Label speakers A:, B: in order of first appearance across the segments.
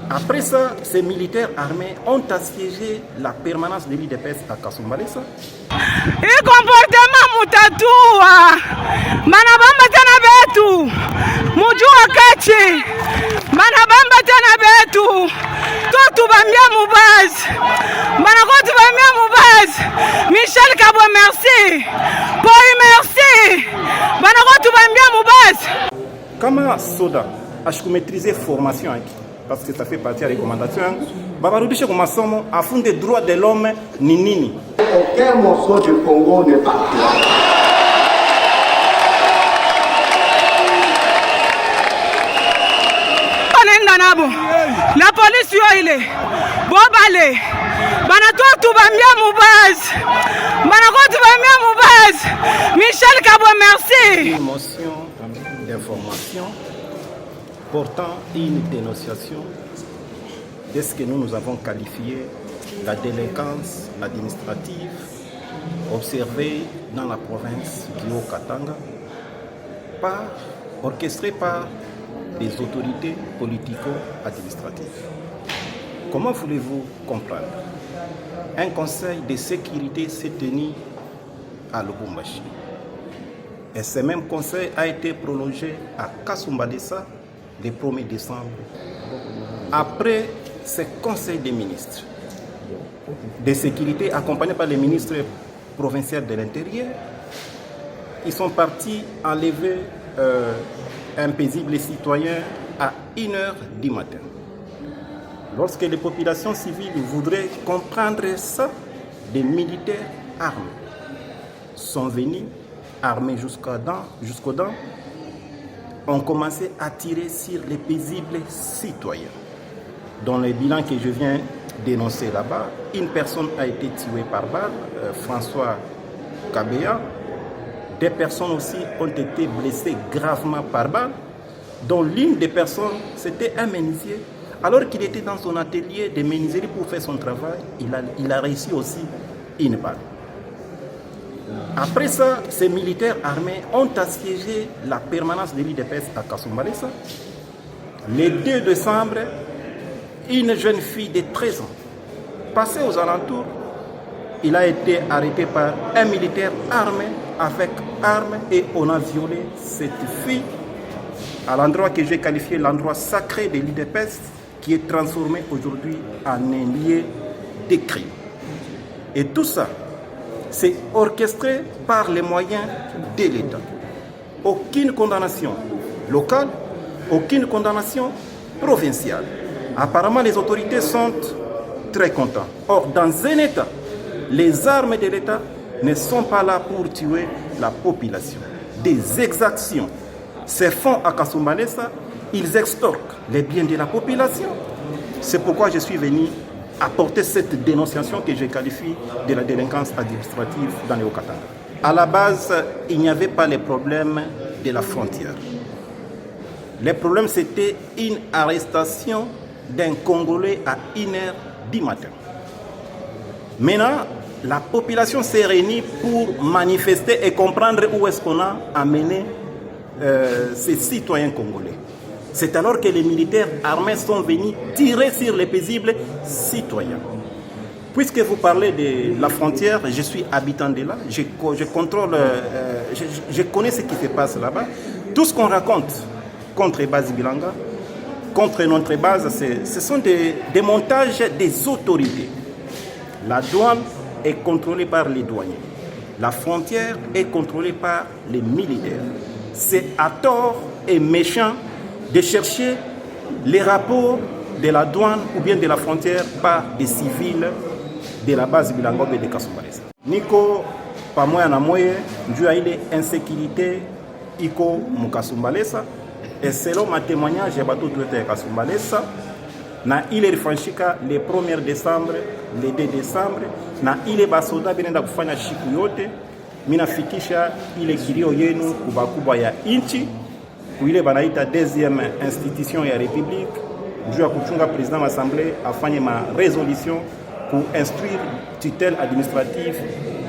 A: Après ça, ces militaires armés ont assiégé la permanence de l'IDPS à Kasumbalesa.
B: Hii comportement mutatua manabamba tena betu mujua kachi manabamba tena betu totu bambia mubazi manakotu bambia mubazi Michel Kabo merci Boy merci manakotu bambia mubazi.
A: Kama soda ashikumaîtriser formation yake parce que ça fait partie ya recommandation babarudishe kwa masomo afunde droit de l'homme ni nini.
C: Aucun morceau du Congo n'est pas plat.
B: La police yo ile bobale banatoa tubambia mubazi banakotu bambia mubazi Michel Kabo merci.
A: Une motion d'information portant une dénonciation de ce que nous avons qualifié la délinquance administrative observée dans la province du Haut-Katanga, orchestrée par des autorités politico-administratives. Comment voulez-vous comprendre? Un conseil de sécurité s'est tenu à Lubumbashi. Et ce même conseil a été prolongé à Kasumbalesa le 1er décembre. Après ce conseil des ministres de sécurité accompagné par les ministres provinciaux de l'Intérieur, ils sont partis enlever un paisible citoyen à 1h du matin. Lorsque les populations civiles voudraient comprendre ça, des militaires armés sont venus, armés jusqu'aux dents, ont commencé à tirer sur les paisibles citoyens. Dans le bilan que je viens dénoncer là-bas, une personne a été tuée par balle, François Kabea. Des personnes aussi ont été blessées gravement par balle, dont l'une des personnes, c'était un menuisier. Alors qu'il était dans son atelier de menuiserie pour faire son travail, il a réussi aussi une balle. Après ça, ces militaires armés ont assiégé la permanence de l'IDPS à Kasumbalesa. Le 2 décembre, une jeune fille de 13 ans, passée aux alentours, il a été arrêté par un militaire armé avec armes et on a violé cette fille à l'endroit que j'ai qualifié l'endroit sacré de l'IDPS qui est transformé aujourd'hui en un lieu de crime. Et tout ça, c'est orchestré par les moyens de l'État. Aucune condamnation locale, aucune condamnation provinciale. Apparemment, les autorités sont très contentes. Or, dans un État, les armes de l'État ne sont pas là pour tuer la population. Des exactions se font à Kasumbalesa, ils extorquent les biens de la population. C'est pourquoi je suis venu apporter cette dénonciation que je qualifie de la délinquance administrative dans le Haut-Katanga. À la base, il n'y avait pas les problèmes de la frontière. Le problème, c'était une arrestation d'un Congolais à 1h du matin. Maintenant, la population s'est réunie pour manifester et comprendre où est-ce qu'on a amené ces citoyens congolais. C'est alors que les militaires armés sont venus tirer sur les paisibles citoyens. Puisque vous parlez de la frontière, je suis habitant de là, je contrôle, je connais ce qui se passe là-bas. Tout ce qu'on raconte contre Base Bilanga, contre notre base, ce sont des montages des autorités. La douane est contrôlée par les douaniers. La frontière est contrôlée par les militaires. C'est à tort et méchant de chercher les rapports de la douane ou bien de la frontière par des civils de la base Bilangombe de Kasumbalesa. Niko pamoja na moye juu ya ile insécurité iko mukasumbalesa et selon ma témoignage ya batoto ya Kasumbalesa na ile rifanyika le 1er décembre le 2 décembre na ile basoda binenda kufanya shiku yote minafikisha ile kilio yenu kubakubwa ya inchi kuile banaita deuxième institution ya république juu ya kuchunga président l'assemblée afanye ma résolution pour instruire tutelle administrative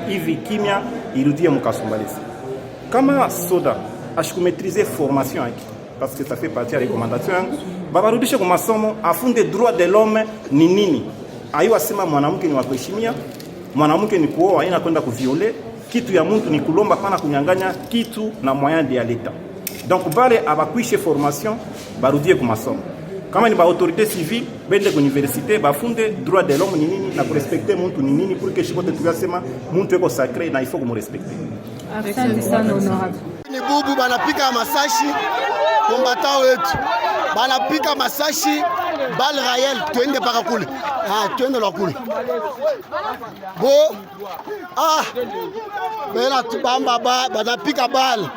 A: hivi kimya irudie mukasumbalesa. Kama soda ashikumaîtriser formation yake parce que ça fait partie ya recommandation, babarudishe kwa masomo, afunde droit de l'homme ni nini. Aiwa sema mwanamke ni wa kuheshimia, mwanamke ni kuoa, haina kwenda kuviole, kitu ya mtu ni kulomba pana kunyanganya kitu na moyen de l'État. Donc bale abakwishe formation, barudie kwa masomo. Kama ni ba autorité civile, bende kwa université, bafunde droit de l'homme ni nini na kurespecter mtu ni nini pour que shikote tuyasema mtu eko sacré na il faut kumrespecter.
B: Asante sana honorable.
D: Ni bubu banapika masashi kombata wetu. Banapika masashi bal réel twende paka kule. Twende la kule. Bo bela tubamba banapika bal.